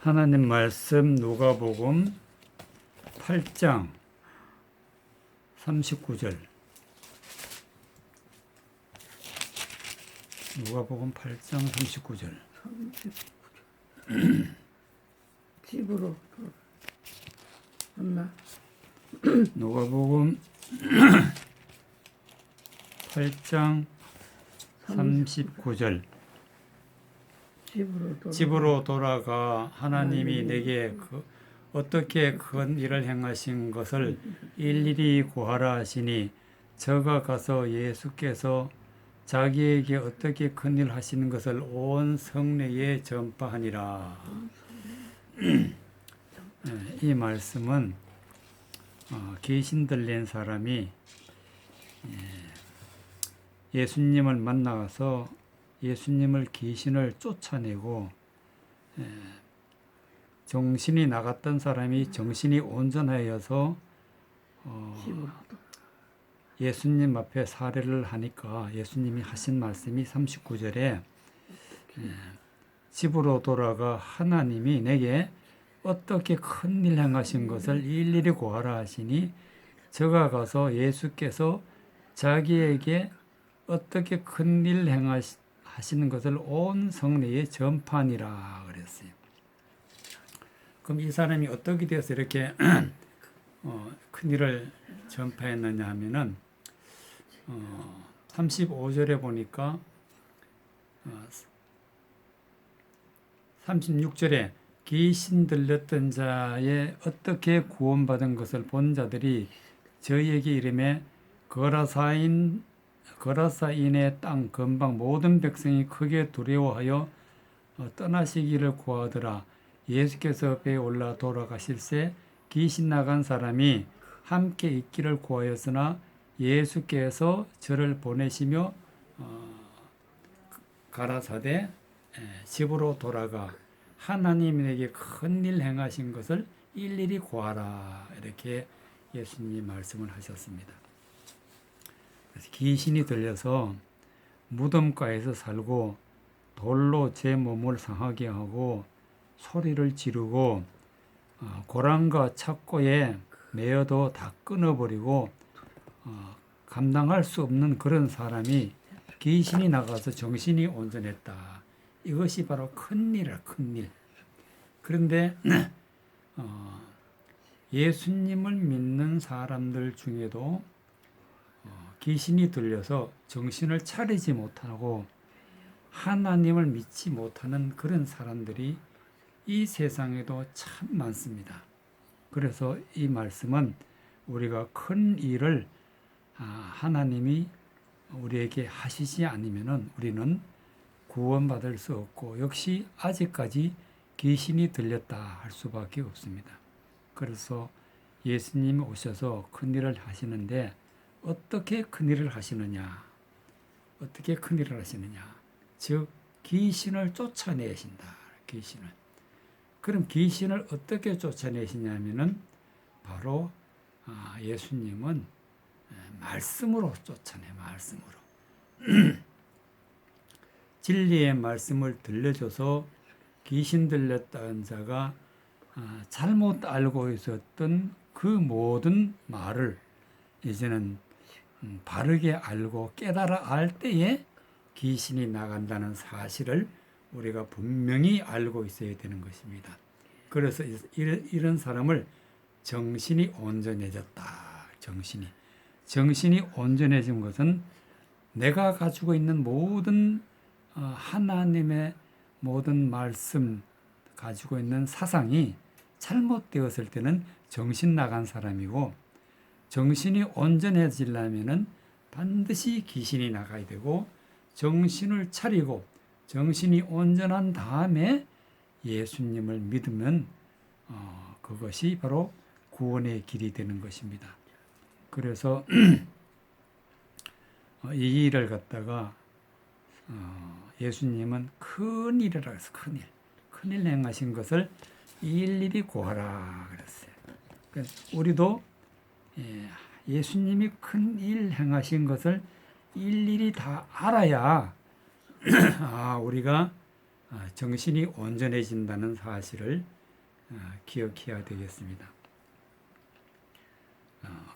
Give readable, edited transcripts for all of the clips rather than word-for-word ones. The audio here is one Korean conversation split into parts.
하나님 말씀 누가복음 8장 39절. 누가복음 8장 39절. 집으로 엄마 누가복음 8장 39절. 집으로 돌아가 하나님이 내게 어떻게 큰 일을 행하신 것을 일일이 구하라 하시니 저가 가서 예수께서 자기에게 어떻게 큰 일 하시는 것을 온 성내에 전파하니라. 이 말씀은 귀신 들린 사람이 예수님을 만나서 예수님을 귀신을 쫓아내고 정신이 나갔던 사람이 정신이 온전하여서 예수님 앞에 사례를 하니까 예수님이 하신 말씀이 39절에 집으로 돌아가 하나님이 내게 어떻게 큰 일 행하신 것을 일일이 구하라 하시니 저가 가서 예수께서 자기에게 어떻게 큰 일 하시는 것을 온 성내에 전파하니라 그랬어요. 그럼 이 사람이 어떻게 되어서 이렇게 큰 일을 전파했느냐 하면은 35절에 보니까 36절에 귀신 들렸던 자의 어떻게 구원받은 것을 본 자들이 저희에게 이르매 거라사인의 땅 근방 모든 백성이 크게 두려워하여 떠나시기를 구하더라. 예수께서 배에 올라 돌아가실새 귀신 나간 사람이 함께 있기를 구하였으나 예수께서 저를 보내시며 가라사대 집으로 돌아가 하나님에게 큰 일 행하신 것을 일일이 구하라. 이렇게 예수님이 말씀을 하셨습니다. 그래서 귀신이 들려서 무덤가에서 살고 돌로 제 몸을 상하게 하고 소리를 지르고 고랑과 착고에 매어도 다 끊어버리고 감당할 수 없는 그런 사람이 귀신이 나가서 정신이 온전했다. 이것이 바로 큰일이라 큰일. 그런데 예수님을 믿는 사람들 중에도 귀신이 들려서 정신을 차리지 못하고 하나님을 믿지 못하는 그런 사람들이 이 세상에도 참 많습니다. 그래서 이 말씀은 우리가 큰 일을 하나님이 우리에게 하시지 않으면은 우리는 구원받을 수 없고 역시 아직까지 귀신이 들렸다 할 수밖에 없습니다. 그래서 예수님이 오셔서 큰 일을 하시는데 어떻게 큰 일을 하시느냐? 어떻게 큰 일을 하시느냐? 즉 귀신을 쫓아내신다. 귀신을. 그럼 귀신을 어떻게 쫓아내시냐면은 바로 예수님은 말씀으로 쫓아내. 말씀으로. 진리의 말씀을 들려줘서 귀신 들렸다는 자가 잘못 알고 있었던 그 모든 말을 이제는 바르게 알고 깨달아 알 때에 귀신이 나간다는 사실을 우리가 분명히 알고 있어야 되는 것입니다. 그래서 이런 사람을 정신이 온전해졌다. 정신이 온전해진 것은 내가 가지고 있는 모든 하나님의 모든 말씀 가지고 있는 사상이 잘못되었을 때는 정신 나간 사람이고 정신이 온전해지려면은 반드시 귀신이 나가야 되고 정신을 차리고 정신이 온전한 다음에 예수님을 믿으면 그것이 바로 구원의 길이 되는 것입니다. 그래서 이 일을 갖다가 예수님은 큰 일이라 해서 큰일 행하신 것을 일일이 구하라 그랬어요. 그래서 우리도 예수님이 큰 일 행하신 것을 일일이 다 알아야 우리가 정신이 온전해진다는 사실을 기억해야 되겠습니다.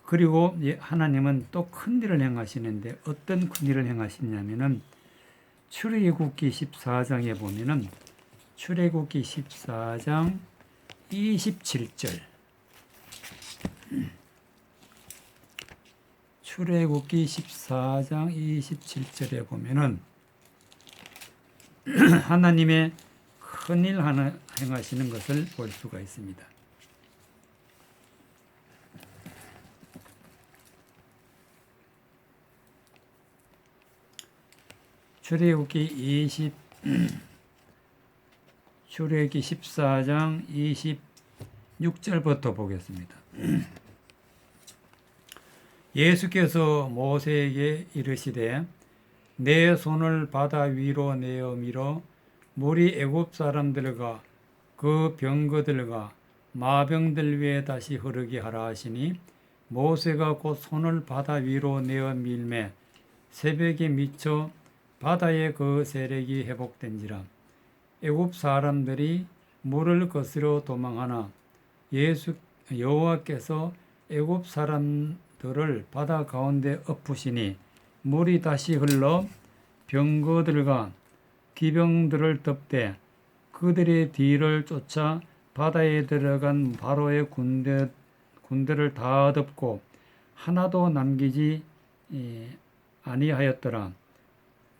그리고 하나님은 또 큰 일을 행하시는데 어떤 큰 일을 행하시냐면은 출애굽기 14장에 보면은 출애굽기 14장 27절 출애굽기 14장 27절에 보면은 하나님의 큰일 하나 행하시는 것을 볼 수가 있습니다. 출애굽기 14장 26절부터 보겠습니다. 예수께서 모세에게 이르시되 내 손을 바다 위로 내어 밀어 물이 애굽 사람들과 그 병거들과 마병들 위에 다시 흐르게 하라 하시니 모세가 곧 손을 바다 위로 내어 밀매 새벽에 미쳐 바다의 그 세력이 회복된지라 애굽 사람들이 물을 거스려 도망하나 여호와께서 애굽 사람들을 바다 가운데 엎으시니 물이 다시 흘러 병거들과 기병들을 덮되 그들의 뒤를 쫓아 바다에 들어간 바로의 군대를 다 덮고 하나도 남기지 아니하였더라.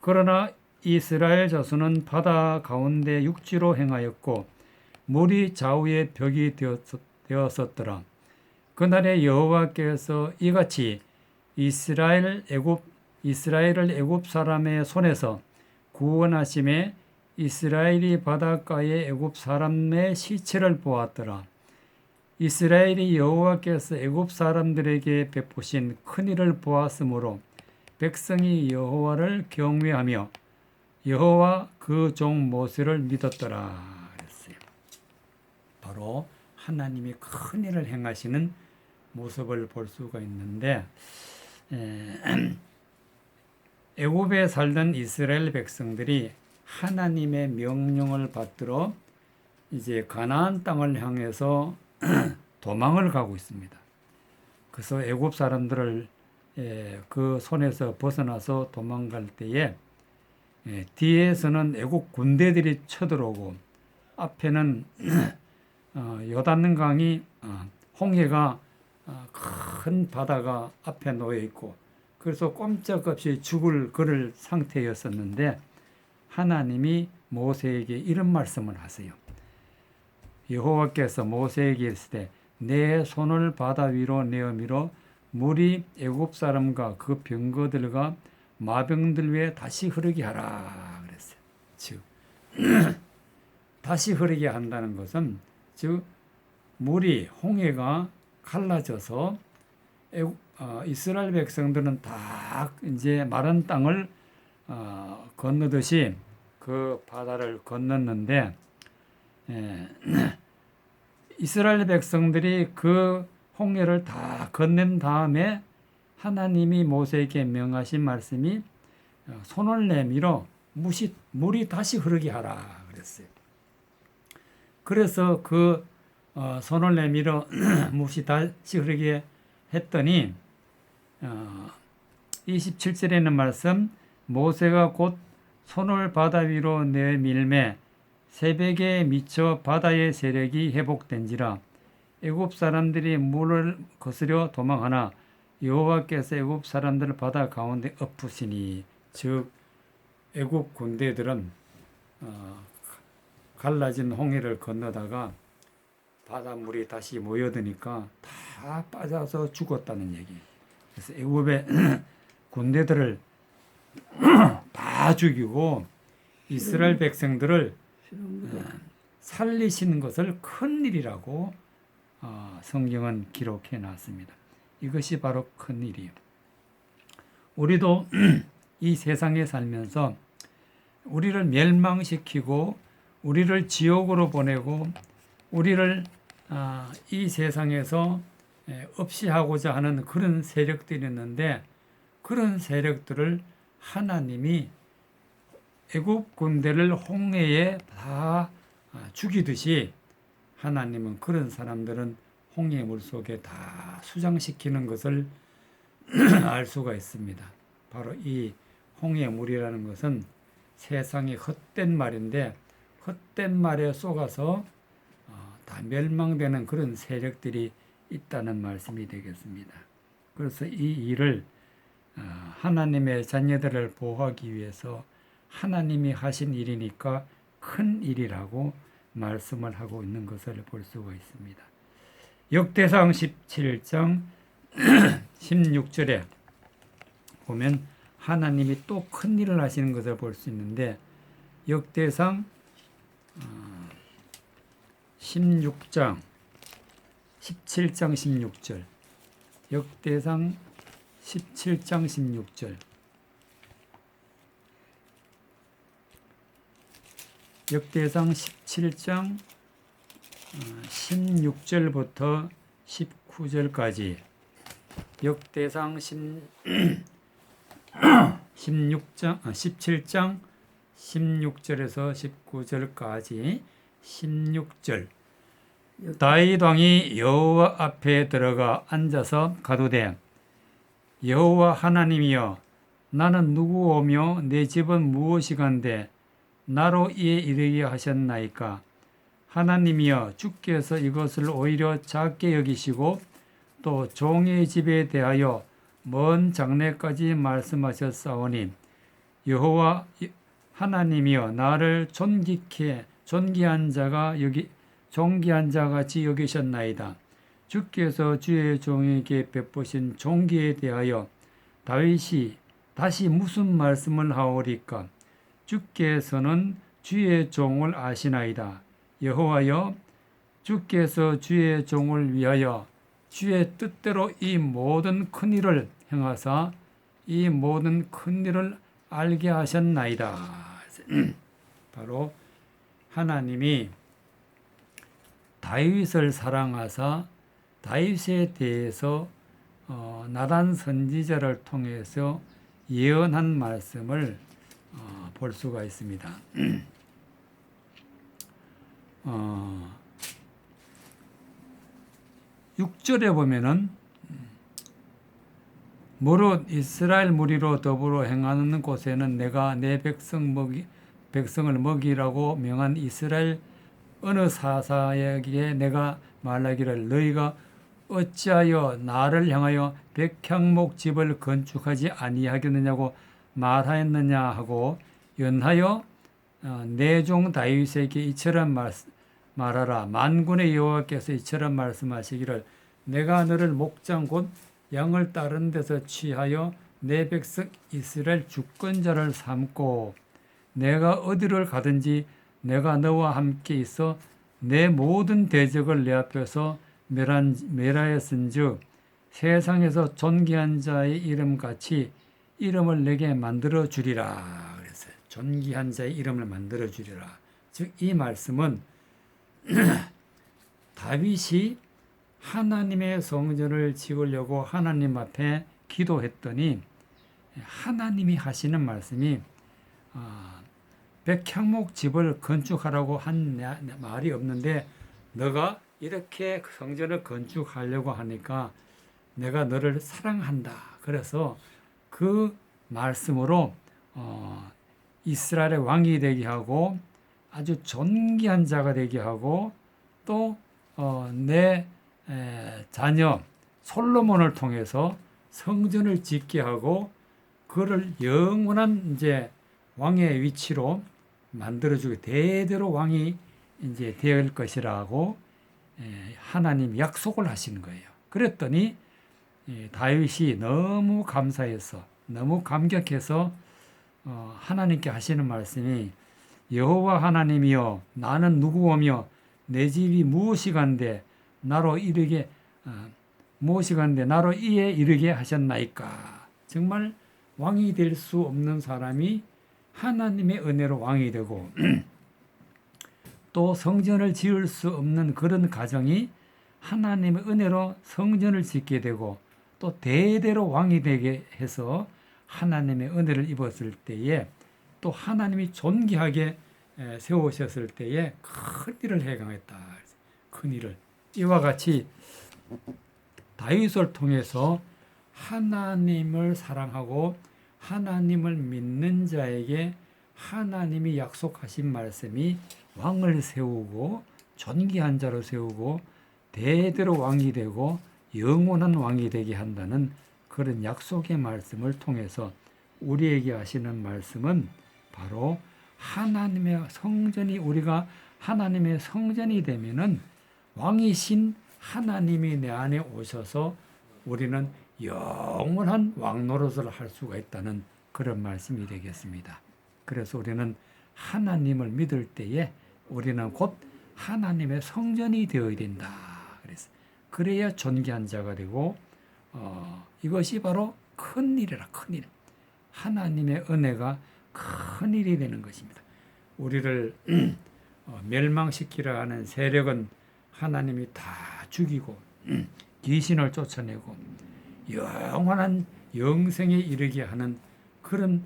그러나 이스라엘 자손은 바다 가운데 육지로 행하였고 물이 좌우의 벽이 되었었더라. 그날에 여호와께서 이같이 이스라엘을 애굽 사람의 손에서 구원하심에 이스라엘이 바닷가에 애굽 사람의 시체를 보았더라. 이스라엘이 여호와께서 애굽 사람들에게 베푸신 큰 일을 보았으므로 백성이 여호와를 경외하며 여호와 그 종 모세를 믿었더라. 그랬어요. 바로 하나님이 큰 일을 행하시는 모습을 볼 수가 있는데 애굽에 살던 이스라엘 백성들이 하나님의 명령을 받들어 이제 가나안 땅을 향해서 도망을 가고 있습니다. 그래서 애굽 사람들을 그 손에서 벗어나서 도망갈 때에 뒤에서는 애국 군대들이 쳐들어오고 앞에는 요단강이 홍해가 큰 바다가 앞에 놓여 있고 그래서 꼼짝없이 죽을 그럴 상태였었는데 하나님이 모세에게 이런 말씀을 하세요. 여호와께서 모세에게 이르시되 내 손을 바다 위로 내어 밀어 물이 애굽 사람과 그 병거들과 마병들 위에 다시 흐르게 하라 그랬어요. 즉 다시 흐르게 한다는 것은 즉 물이 홍해가 갈라져서 이스라엘 백성들은 다 이제 마른 땅을 건너듯이 그 바다를 건넜는데 이스라엘 백성들이 그 홍해를 다 건넨 다음에 하나님이 모세에게 명하신 말씀이 손을 내밀어 물이 다시 흐르게 하라 그랬어요. 그래서 그 손을 내밀어 물이 다시 흐르게 했더니 27절에 있는 말씀 모세가 곧 손을 바다 위로 내밀매 새벽에 미쳐 바다의 세력이 회복된지라 애굽 사람들이 물을 거스려 도망하나 여호와께서 애굽 사람들을 바다 가운데 엎으시니 즉 애굽 군대들은 갈라진 홍해를 건너다가 바닷물이 다시 모여드니까 다 빠져서 죽었다는 얘기. 그래서 애굽의 군대들을 다 죽이고 이스라엘 백성들을 살리시는 것을 큰 일이라고 성경은 기록해 놨습니다. 이것이 바로 큰 일이에요. 우리도 이 세상에 살면서 우리를 멸망시키고 우리를 지옥으로 보내고 우리를 이 세상에서 없이 하고자 하는 그런 세력들이 있는데 그런 세력들을 하나님이 애굽 군대를 홍해에 다 죽이듯이 하나님은 그런 사람들은 홍해 물 속에 다 수장시키는 것을 알 수가 있습니다. 바로 이 홍해 물이라는 것은 세상의 헛된 말인데 헛된 말에 속아서 다 멸망되는 그런 세력들이 있다는 말씀이 되겠습니다. 그래서 이 일을 하나님의 자녀들을 보호하기 위해서 하나님이 하신 일이니까 큰 일이라고 말씀을 하고 있는 것을 볼 수가 있습니다. 역대상 17장 16절에 보면 하나님이 또 큰 일을 하시는 것을 볼 수 있는데 역대상 17장 16절 역대상 17장 16절 역대상 17장 16절부터 19절까지 역대상 17장 16절에서 19절까지 16절 다윗 왕이 여호와 앞에 들어가 앉아서 가로되 여호와 하나님이여 나는 누구오며 내 집은 무엇이간데 나로 이에 이르게 하셨나이까 하나님이여 주께서 이것을 오히려 작게 여기시고 또 종의 집에 대하여 먼 장래까지 말씀하셨사오니 여호와 하나님이여 나를 존귀한 자가 같이 여기셨나이다. 주께서 주의 종에게 베푸신 존귀에 대하여 다윗이 다시 무슨 말씀을 하오리까? 주께서는 주의 종을 아시나이다. 여호와여 주께서 주의 종을 위하여 주의 뜻대로 이 모든 큰 일을 행하사 이 모든 큰 일을 알게 하셨나이다. 바로 하나님이 다윗을 사랑하사 다윗에 대해서 나단 선지자를 통해서 예언한 말씀을 볼 수가 있습니다. 6절에 보면은 무릇 이스라엘 무리로 더불어 행하는 곳에는 내가 내 백성을 먹이라고 명한 이스라엘 어느 사사에게 내가 말하기를 너희가 어찌하여 나를 향하여 백향목 집을 건축하지 아니하겠느냐고 말하였느냐 하고 연하여 내 종 다윗에게 이처럼 말하라. 만군의 여호와께서 이처럼 말씀하시기를 내가 너를 목장 곧 양을 따른 데서 취하여 내 백성 이스라엘 주권자를 삼고 내가 어디를 가든지 내가 너와 함께 있어 내 모든 대적을 내 앞에서 멸하였은즉 세상에서 존귀한 자의 이름같이 이름을 내게 만들어 주리라. 그랬어요. 존귀한 자의 이름을 만들어 주리라. 즉 이 말씀은 다윗이 하나님의 성전을 지으려고 하나님 앞에 기도했더니 하나님이 하시는 말씀이 백향목 집을 건축하라고 한 말이 없는데 너가 이렇게 성전을 건축하려고 하니까 내가 너를 사랑한다. 그래서 그 말씀으로 이스라엘의 왕이 되게 하고 아주 존귀한 자가 되게 하고 또 내 자녀 솔로몬을 통해서 성전을 짓게 하고 그를 영원한 이제 왕의 위치로 만들어주게 대대로 왕이 이제 될 것이라고 하나님 약속을 하시는 거예요. 그랬더니 다윗이 너무 감사해서 너무 감격해서 하나님께 하시는 말씀이 여호와 하나님이여 나는 누구오며 내 집이 무엇이간데 나로 이르게 나로 이에 이르게 하셨나이까. 정말 왕이 될 수 없는 사람이 하나님의 은혜로 왕이 되고 또 성전을 지을 수 없는 그런 가정이 하나님의 은혜로 성전을 짓게 되고 또 대대로 왕이 되게 해서 하나님의 은혜를 입었을 때에 또 하나님이 존귀하게 세우셨을 때에 큰 일을 행하겠다. 큰 큰 일을 이와 같이 다윗을 통해서 하나님을 사랑하고 하나님을 믿는 자에게 하나님이 약속하신 말씀이 왕을 세우고 존귀한 자로 세우고 대대로 왕이 되고 영원한 왕이 되게 한다는 그런 약속의 말씀을 통해서 우리에게 하시는 말씀은 바로 하나님의 성전이 우리가 하나님의 성전이 되면은 왕이신 하나님이 내 안에 오셔서 우리는 영원한 왕 노릇을 할 수가 있다는 그런 말씀이 되겠습니다. 그래서 우리는 하나님을 믿을 때에 우리는 곧 하나님의 성전이 되어야 된다. 그래야 존귀한 자가 되고 이것이 바로 큰 일이라 큰 일. 하나님의 은혜가 큰 일이 되는 것입니다. 우리를 멸망시키려 하는 세력은 하나님이 다 죽이고 귀신을 쫓아내고 영원한 영생에 이르게 하는 그런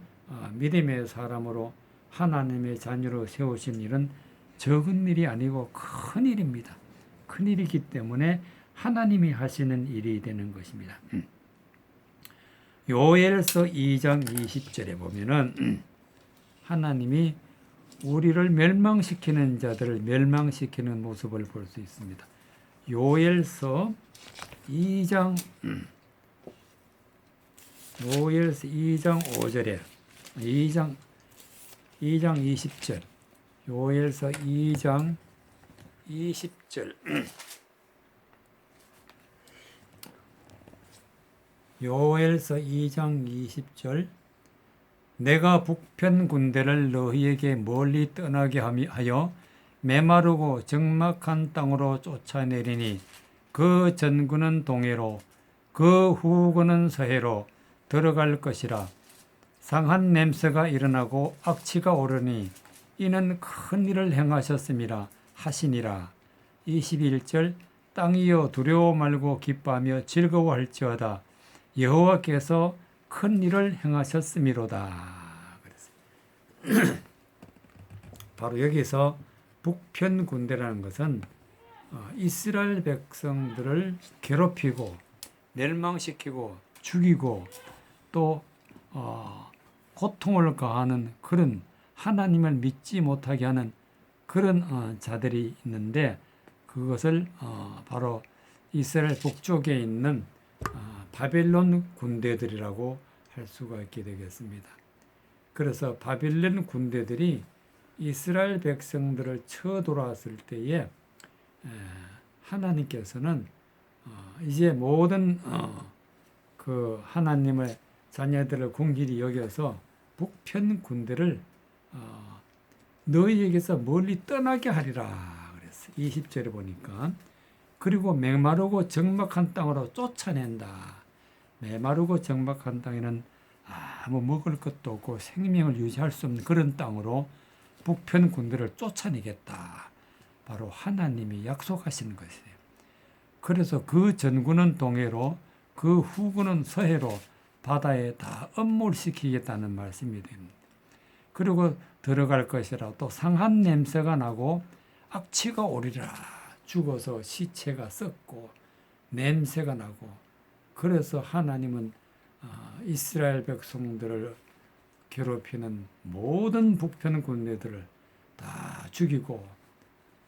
믿음의 사람으로 하나님의 자녀로 세우신 일은 적은 일이 아니고 큰 일입니다. 큰 일이기 때문에 하나님이 하시는 일이 되는 것입니다. 요엘서 2장 20절에 보면은 하나님이 우리를 멸망시키는 자들을 멸망시키는 모습을 볼 수 있습니다. 요엘서 2장 5절에 2장 20절 요엘서 2장 20절 요엘서 2장 20절 내가 북편 군대를 너희에게 멀리 떠나게 하여 메마르고 적막한 땅으로 쫓아내리니 그 전군은 동해로 그 후군은 서해로 들어갈 것이라. 상한 냄새가 일어나고 악취가 오르니 이는 큰 일을 행하셨음이라 하시니라. 21절 땅이여 두려워 말고 기뻐하며 즐거워할지어다. 여호와께서 큰 일을 행하셨음이로다. 바로 여기서 북편 군대라는 것은 이스라엘 백성들을 괴롭히고 멸망시키고 죽이고 또 고통을 가하는 그런 하나님을 믿지 못하게 하는 그런 자들이 있는데 그것을 바로 이스라엘 북쪽에 있는 바벨론 군대들이라고 할 수가 있게 되겠습니다. 그래서 바벨론 군대들이 이스라엘 백성들을 쳐 돌아왔을 때에 하나님께서는 이제 모든 그 하나님의 자녀들을 궁길이 여겨서 북편 군대를 너희에게서 멀리 떠나게 하리라 그랬어요. 20절에 보니까 그리고 메마르고 적막한 땅으로 쫓아낸다. 메마르고 적막한 땅에는 아무 먹을 것도 없고 생명을 유지할 수 없는 그런 땅으로 북편 군대를 쫓아내겠다. 바로 하나님이 약속하신 것이에요. 그래서 그 전군은 동해로 그 후군은 서해로 바다에 다 엄몰시키겠다는 말씀이 됩니다. 그리고 들어갈 것이라 또 상한 냄새가 나고 악취가 오리라. 죽어서 시체가 썩고 냄새가 나고 그래서 하나님은 이스라엘 백성들을 괴롭히는 모든 북편 군대들을 다 죽이고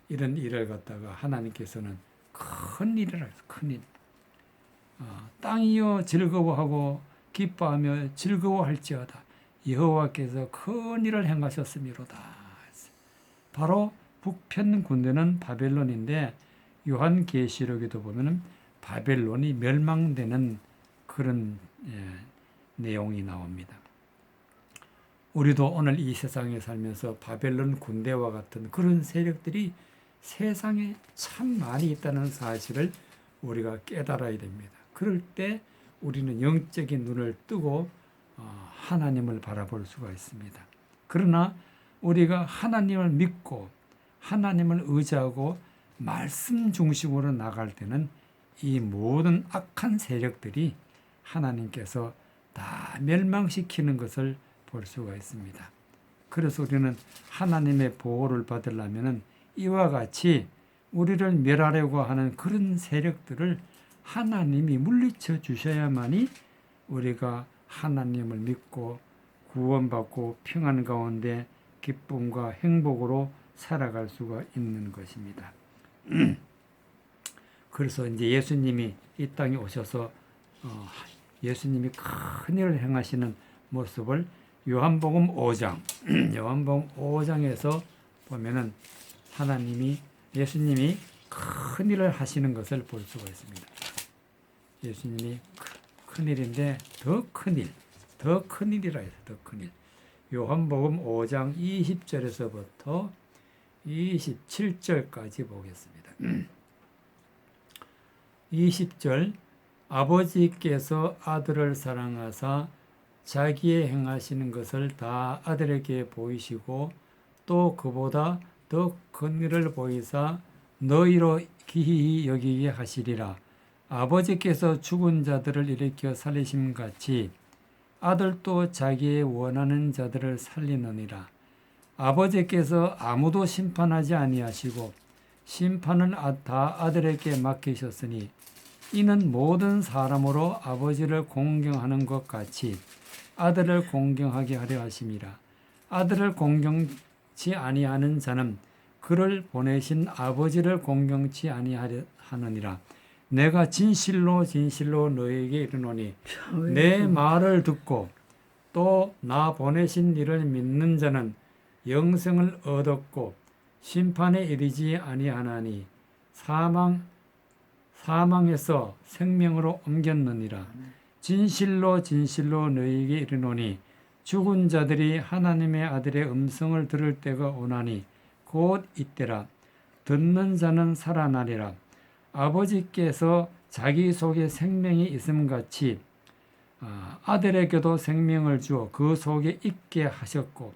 이런 일을 갖다가 하나님께서는 큰 일이라 큰 일. 땅이여 즐거워하고 기뻐하며 즐거워할지어다. 여호와께서 큰 일을 행하셨음이로다. 바로 북편 군대는 바벨론인데 요한계시록에도 보면은 바벨론이 멸망되는 그런 내용이 나옵니다. 우리도 오늘 이 세상에 살면서 바벨론 군대와 같은 그런 세력들이 세상에 참 많이 있다는 사실을 우리가 깨달아야 됩니다. 그럴 때 우리는 영적인 눈을 뜨고 하나님을 바라볼 수가 있습니다. 그러나 우리가 하나님을 믿고 하나님을 의지하고 말씀 중심으로 나갈 때는 이 모든 악한 세력들이 하나님께서 다 멸망시키는 것을 볼 수가 있습니다. 그래서 우리는 하나님의 보호를 받으려면 이와 같이 우리를 멸하려고 하는 그런 세력들을 하나님이 물리쳐 주셔야만이 우리가 하나님을 믿고 구원받고 평안 가운데 기쁨과 행복으로 살아갈 수가 있는 것입니다. 그래서 이제 예수님이 이 땅에 오셔서 예수님이 큰 일을 행하시는 모습을 요한복음 5장 요한복음 5장에서 보면은 예수님이 큰 일을 하시는 것을 볼 수가 있습니다. 예수님이 큰 일인데 더 큰 일이라 해서 더 큰 일. 요한복음 5장 20절에서부터 27절까지 보겠습니다. 20절 아버지께서 아들을 사랑하사 자기의 행하시는 것을 다 아들에게 보이시고 또 그보다 더 큰 일을 보이사 너희로 기히 여기게 하시리라. 아버지께서 죽은 자들을 일으켜 살리심 같이 아들도 자기의 원하는 자들을 살리느니라. 아버지께서 아무도 심판하지 아니하시고 심판은 다 아들에게 맡기셨으니 이는 모든 사람으로 아버지를 공경하는 것 같이 아들을 공경하게 하려 하심이라. 아들을 공경치 아니하는 자는 그를 보내신 아버지를 공경치 아니하느니라. 내가 진실로 너희에게 이르노니 내 말을 듣고 또 나 보내신 이를 믿는 자는 영생을 얻었고 심판에 이르지 아니하나니 사망에서 생명으로 옮겼느니라. 진실로 너희에게 이르노니 죽은 자들이 하나님의 아들의 음성을 들을 때가 오나니 곧 이때라. 듣는 자는 살아나리라. 아버지께서 자기 속에 생명이 있음 같이 아들에게도 생명을 주어 그 속에 있게 하셨고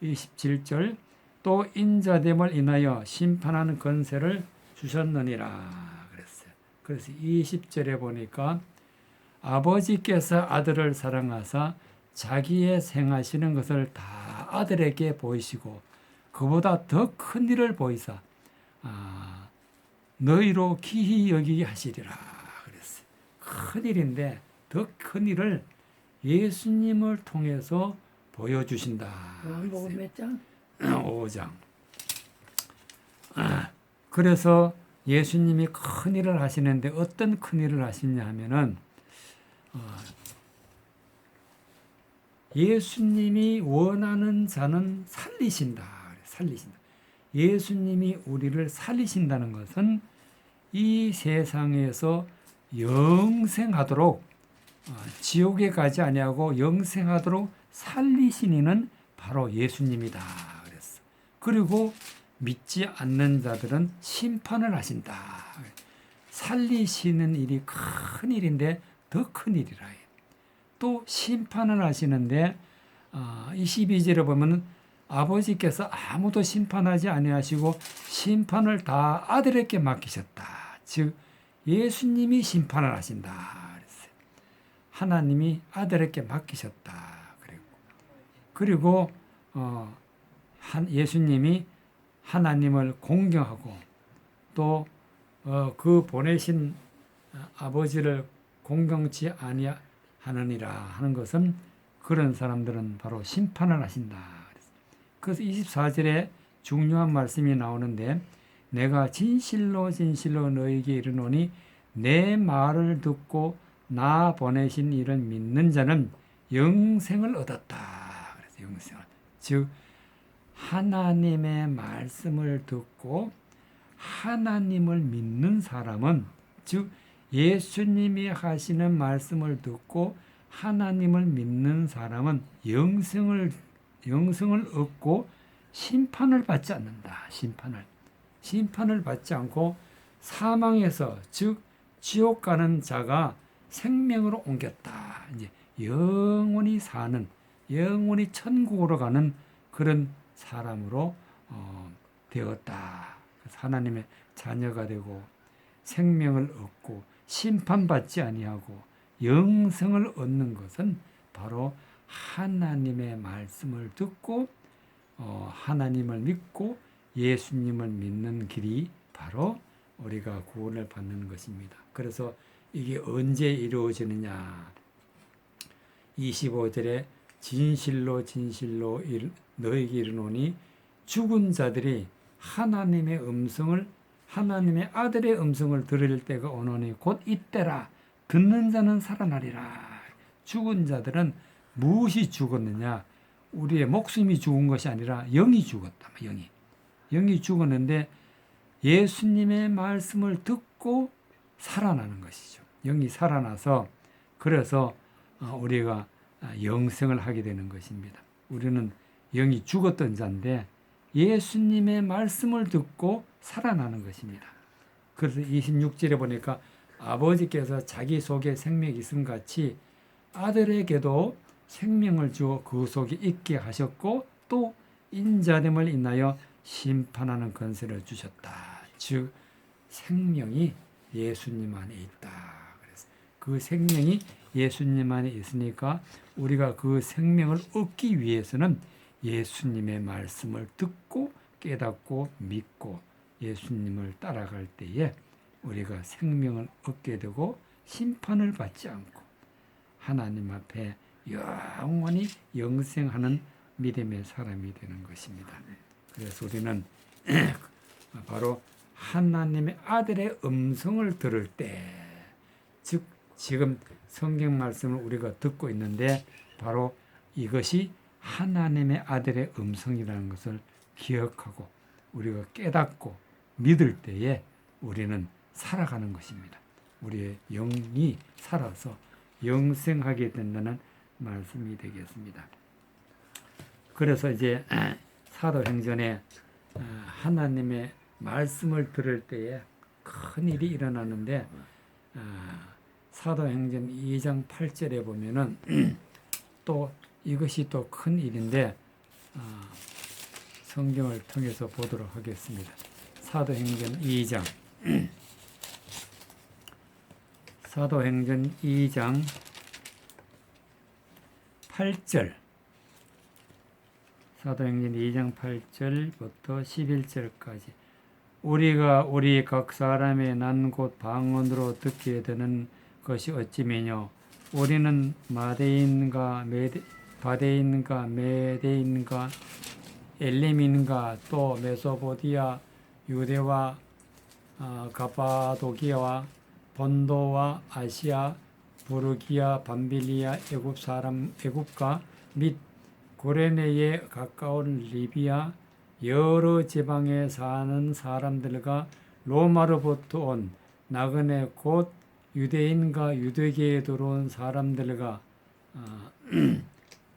27절 또 인자됨을 인하여 심판하는 권세를 주셨느니라 그랬어요. 그래서 20절에 보니까 아버지께서 아들을 사랑하사 자기의 행하시는 것을 다 아들에게 보이시고 그보다 더 큰 일을 보이사 너희로 기히 여기게 하시리라 그랬어요. 큰 일인데 더 큰 일을 예수님을 통해서 보여주신다. 요한복음 몇 장? 5장. 그래서 예수님이 큰 일을 하시는데 어떤 큰 일을 하시냐 하면은 예수님이 원하는 자는 살리신다. 예수님이 우리를 살리신다는 것은 이 세상에서 영생하도록 지옥에 가지 아니하고 영생하도록 살리신 이는 바로 예수님이다 그랬어. 그리고 믿지 않는 자들은 심판을 하신다. 살리시는 일이 큰 일인데 더 큰 일이라 해. 또 심판을 하시는데 22절에 보면 아버지께서 아무도 심판하지 아니하시고 심판을 다 아들에게 맡기셨다. 즉 예수님이 심판을 하신다 그랬어요. 하나님이 아들에게 맡기셨다. 그리고 예수님이 하나님을 공경하고 또 그 보내신 아버지를 공경치 아니하느니라 하는 것은 그런 사람들은 바로 심판을 하신다. 그래서 24절에 중요한 말씀이 나오는데 내가 진실로 너희에게 이르노니 내 말을 듣고 나 보내신 이를 믿는 자는 영생을 얻었다. 그래서 영생을. 즉 하나님의 말씀을 듣고 하나님을 믿는 사람은 즉 예수님이 하시는 말씀을 듣고 하나님을 믿는 사람은 영생을 얻고 심판을 받지 않는다. 심판을 받지 않고 사망에서 즉 지옥 가는 자가 생명으로 옮겼다. 이제 영원히 사는 영원히 천국으로 가는 그런 사람으로 되었다. 그래서 하나님의 자녀가 되고 생명을 얻고 심판받지 아니하고 영생을 얻는 것은 바로 하나님의 말씀을 듣고 하나님을 믿고 예수님을 믿는 길이 바로 우리가 구원을 받는 것입니다. 그래서 이게 언제 이루어지느냐? 25절에 진실로 진실로 너에게 이르노니 죽은 자들이 하나님의 음성을 하나님의 아들의 음성을 들을 때가 오노니 곧 이때라. 듣는 자는 살아나리라. 죽은 자들은 무엇이 죽었느냐? 우리의 목숨이 죽은 것이 아니라 영이 죽었다. 영이 죽었는데 예수님의 말씀을 듣고 살아나는 것이죠. 영이 살아나서 그래서 우리가 영생을 하게 되는 것입니다. 우리는 영이 죽었던 자인데 예수님의 말씀을 듣고 살아나는 것입니다. 그래서 26절에 보니까 아버지께서 자기 속에 생명이 있음 같이 아들에게도 생명을 주어 그 속에 있게 하셨고 또 인자됨을 인하여 심판하는 권세를 주셨다. 즉 생명이 예수님 안에 있다. 그래서 그 생명이 예수님 안에 있으니까 우리가 그 생명을 얻기 위해서는 예수님의 말씀을 듣고 깨닫고 믿고 예수님을 따라갈 때에 우리가 생명을 얻게 되고 심판을 받지 않고 하나님 앞에 영원히 영생하는 믿음의 사람이 되는 것입니다. 그래서 우리는 바로 하나님의 아들의 음성을 들을 때, 즉 지금 성경 말씀을 우리가 듣고 있는데 바로 이것이 하나님의 아들의 음성이라는 것을 기억하고 우리가 깨닫고 믿을 때에 우리는 살아가는 것입니다. 우리의 영이 살아서 영생하게 된다는 말씀이 되겠습니다. 그래서 이제 사도행전에 하나님의 말씀을 들을 때에 큰 일이 일어나는데 사도행전 2장 8절에 보면은 또 이것이 또 큰 일인데 성경을 통해서 보도록 하겠습니다. 사도행전 2장 사도행전 2장 8절 사도행전 2장 8절부터 11절까지 우리가 우리 각 사람의 난 곳 방언으로 듣게 되는 것이 어찌매뇨 우리는 마대인가 바대인가 메대인가 엘림인가 또 메소포디아 유대와 가파도기아와 본도와 아시아 부르기아 밤빌리아 애굽과 및 고레네에 가까운 리비아 여러 지방에 사는 사람들과 로마로부터 온 나그네 곧 유대인과 유대계에 들어온 사람들과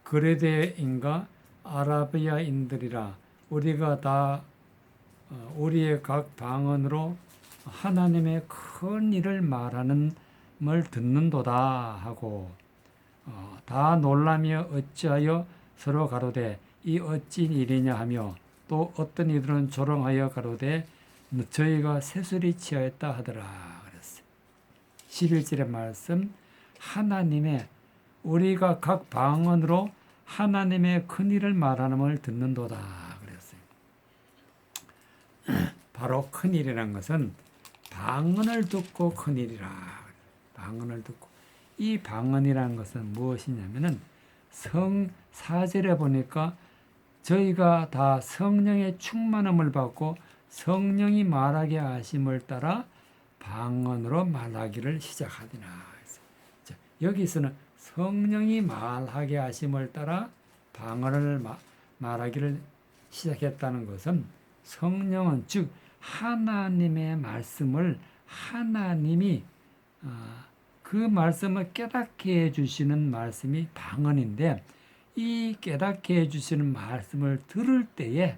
그레데인과 아라비아인들이라 우리가 다 우리의 각 방언으로 하나님의 큰 일을 말하는 걸 듣는도다 하고 다 놀라며 어찌하여 서로 가로되 이 어찌 일이냐 하며 또 어떤 이들은 조롱하여 가로되 저희가 새술이 취하였다 하더라 그랬어요. 11절의 말씀 하나님의 우리가 각 방언으로 하나님의 큰 일을 말하는 걸 듣는도다 그랬어요. 바로 큰 일이라는 것은 방언을 듣고 큰 일이라. 방언을 듣고 이 방언이라는 것은 무엇이냐면은 성 4절에 보니까 저희가 다 성령의 충만함을 받고 성령이 말하게 하심을 따라 방언으로 말하기를 시작하리라. 여기서는 성령이 말하게 하심을 따라 방언을 말하기를 시작했다는 것은 성령은 즉 하나님의 말씀을 하나님이 그 말씀을 깨닫게 해주시는 말씀이 방언인데 이 깨닫게 해주시는 말씀을 들을 때에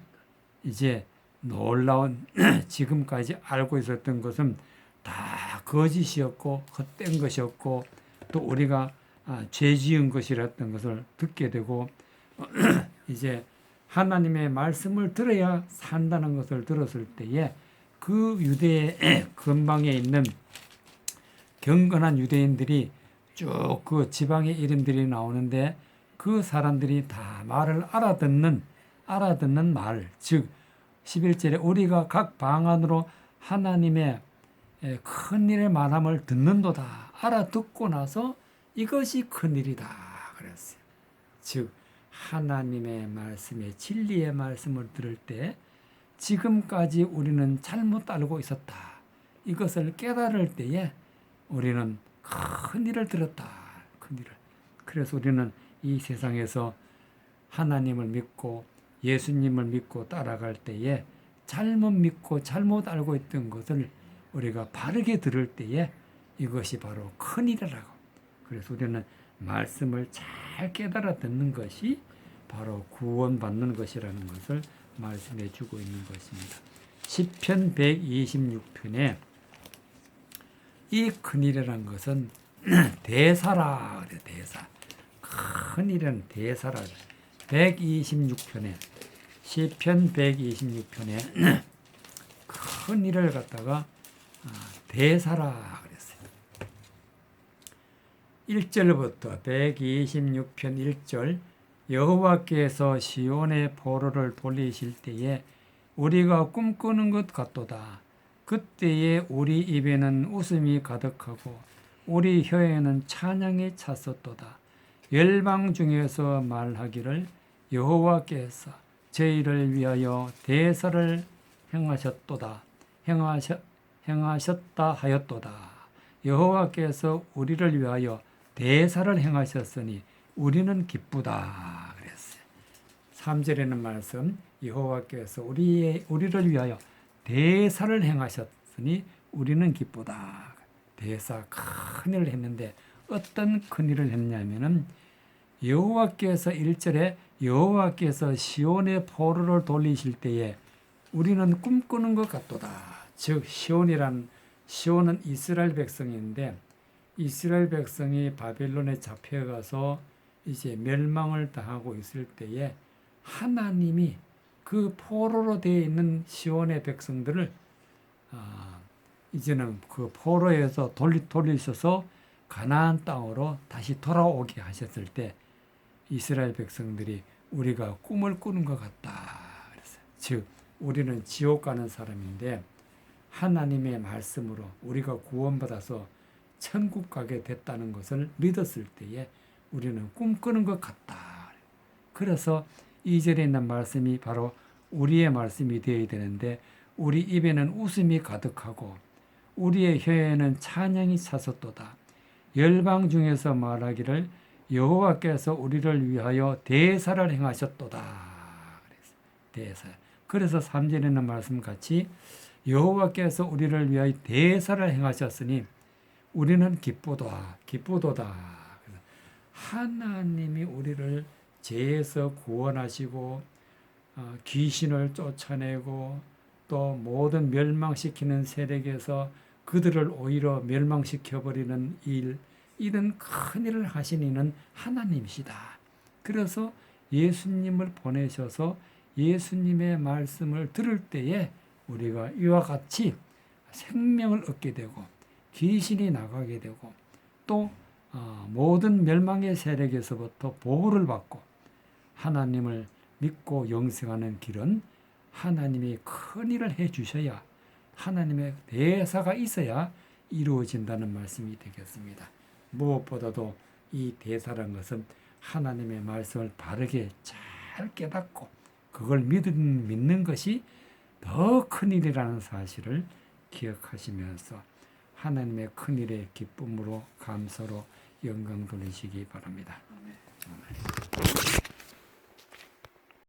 이제 놀라운 지금까지 알고 있었던 것은 다 거짓이었고 헛된 것이었고 또 우리가 죄 지은 것이랬던 것을 듣게 되고 이제 하나님의 말씀을 들어야 산다는 것을 들었을 때에 그 유대의 근방에 있는 경건한 유대인들이 쭉 그 지방의 이름들이 나오는데 그 사람들이 다 말을 알아듣는 말, 즉 11절에 우리가 각 방언으로 하나님의 큰 일의 말함을 듣는도다. 알아듣고 나서 이것이 큰 일이다 그랬어요. 즉 하나님의 말씀에 진리의 말씀을 들을 때 지금까지 우리는 잘못 알고 있었다. 이것을 깨달을 때에 우리는 큰 일을 들었다. 큰 일을. 그래서 우리는 이 세상에서 하나님을 믿고 예수님을 믿고 따라갈 때에 잘못 믿고 잘못 알고 있던 것을 우리가 바르게 들을 때에 이것이 바로 큰일이라고. 그래서 우리는 말씀을 잘 깨달아 듣는 것이 바로 구원받는 것이라는 것을 말씀해 주고 있는 것입니다. 시편 126편에 이 큰일이라는 것은 대사라 그래. 대사. 큰일은 대사라. 126편에 시편 126편에 큰 일을 갖다가 대사라 그랬어요. 1절부터 126편 1절 여호와께서 시온의 포로를 돌리실 때에 우리가 꿈꾸는 것 같도다. 그때에 우리 입에는 웃음이 가득하고 우리 혀에는 찬양이 찼었도다. 열방 중에서 말하기를 여호와께서 저희를 위하여 대사를 행하셨다 하였도다. 여호와께서 우리를 위하여 대사를 행하셨으니 우리는 기쁘다 그랬어요. 3절에는 말씀 여호와께서 우리를 위하여 대사를 행하셨으니 우리는 기쁘다. 대사 큰일을 했는데 어떤 큰일을 했냐면은 여호와께서 1절에 여호와께서 시온의 포로를 돌리실 때에 우리는 꿈꾸는 것 같도다. 즉 시온은 이스라엘 백성인데 이스라엘 백성이 바벨론에 잡혀가서 이제 멸망을 당하고 있을 때에 하나님이 그 포로로 되어 있는 시온의 백성들을 이제는 그 포로에서 돌리셔서 가나안 땅으로 다시 돌아오게 하셨을 때 이스라엘 백성들이 우리가 꿈을 꾸는 것 같다 그랬어요. 즉 우리는 지옥 가는 사람인데 하나님의 말씀으로 우리가 구원받아서 천국 가게 됐다는 것을 믿었을 때에 우리는 꿈꾸는 것 같다. 그래서 2절에 있는 말씀이 바로 우리의 말씀이 되어야 되는데 우리 입에는 웃음이 가득하고 우리의 혀에는 찬양이 찼었도다. 열방 중에서 말하기를 여호와께서 우리를 위하여 대사를 행하셨도다. 대사. 그래서 3절에 있는 말씀 같이 여호와께서 우리를 위하여 대사를 행하셨으니 우리는 기쁘도다. 하나님이 우리를 죄에서 구원하시고 귀신을 쫓아내고 또 모든 멸망시키는 세력에서 그들을 오히려 멸망시켜버리는 이런 큰 일을 하신 이는 하나님이시다. 그래서 예수님을 보내셔서 예수님의 말씀을 들을 때에 우리가 이와 같이 생명을 얻게 되고 귀신이 나가게 되고 또 모든 멸망의 세력에서부터 보호를 받고 하나님을 믿고 영생하는 길은 하나님이 큰 일을 해 주셔야 하나님의 대사가 있어야 이루어진다는 말씀이 되겠습니다. 무엇보다도 이 대사라는 것은 하나님의 말씀을 바르게 잘 깨닫고 그걸 믿는 것이 더 큰 일이라는 사실을 기억하시면서 하나님의 큰 일의 기쁨으로 감사로 영광 돌리시기 바랍니다. 아멘.